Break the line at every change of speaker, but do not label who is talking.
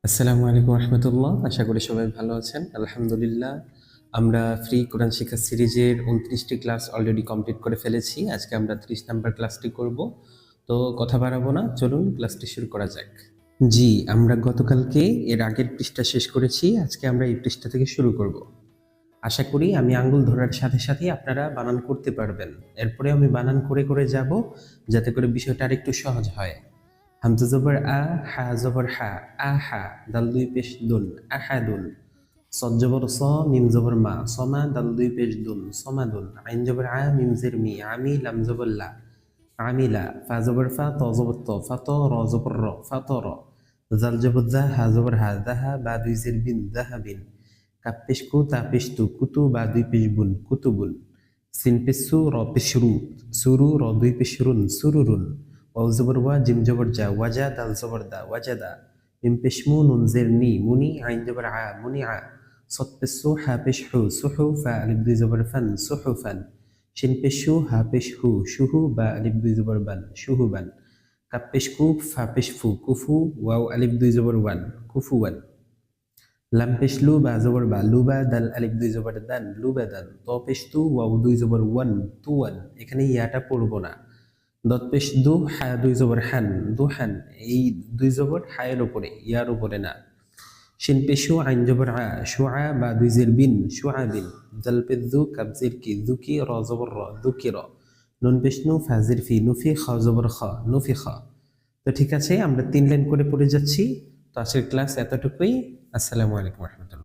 আসসালামু আলাইকুম রহমতুল্লাহ। আশা করি সবাই ভালো আছেন। আলহামদুলিল্লাহ, আমরা ফ্রি কোরআন শিক্ষা সিরিজের ২৯টি ক্লাস অলরেডি কমপ্লিট করে ফেলেছি। আজকে আমরা ৩০ নাম্বার ক্লাসটি করব। তো কথা বাড়াবো না, চলুন ক্লাসটি শুরু করা যাক। জি, আমরা গতকালকে এর আগের পৃষ্ঠা শেষ করেছি। আজকে আমরা এই পৃষ্ঠা থেকে শুরু করব। আশা করি আমি আঙ্গুল ধরার সাথে সাথে আপনারা বানান করতে পারবেন। এরপরে আমি বানান করে করে যাব, যাতে করে বিষয়টা আরেকটু সহজ হয়। হামজা জবর আ, হা জবর হা, আহা, দাল দুই পেশ দুন, আহাদুন। সদ জবর স, মিম জবর মা, সমা, দাল দুই পেশ দুন, সমাদুন। আইন জবর আ, মিম জের মি, আমি, লাম জবর লা, আমিলা। ফা জবর ফা, ত জবর ত, ফা ত, র জবর র, ফা ত র। জাল জবর জা, হা জবর হা, দাহা, বা দুই জের বিন, দাহাবিন। কাপ পেশ কু, তা পেশ তু, কুতু, বা দুই পেশ বুন, কুতুবুন। সিন পেশ সু, র পেশ রু, সুরু, র দুই পেশ রুন, সুরুরুন। ওয়াও জবর ওয়া, জিম জবর যা, ওয়াজা, দাল জবর দা, ওয়াজাদা। মিম পেশ মু, নুন জের নি, মুনি, আইন জবর আ, মুনি আ। সদ পেশ সু, হা পেশ হু, সুহু, ফা আলিফ দুই জবর ফান, সুহুফান। শিন পেশ শু, হা পেশ হু, শুহু, বা আলিফ দুই জবর বান, শুহুবান। কাপ পেশ কুফ, ফা পেশ ফু, কুফু, ওয়াও আলিফ দুই জবর ওয়ান, কুফুয়ান। লাম পেশ লু, বা জবর বা, লুবা, দাল আলিফ দুই জবর দান, লুবাদান। ত পেশ তু, ওয়াও দুই জবর ওয়ান, তুয়ান। এখানে ইয়াটা পড়বো না। দত পেশ দু, হা দুই জবর হান, দুহান। এই দুই জবর হায়ের উপরে, ইয়ার উপরে না। শিন পেশু, আইন জবর আ, শুআ, বা দুই জের বিন, শুআবিন। জাল পেশ দু, কাব জের কি, দুকি, র জবর র, দুকি র। নুন পেশ নু, ফাজির ফি, নুফি, খ জবর খ, নুফি খ। তো ঠিক আছে, আমরা ৩ লাইন করে পড়ে যাচ্ছি। তো আজকের ক্লাস এতটুকুই। আসসালামু আলাইকুম রহমতুল্লাহ।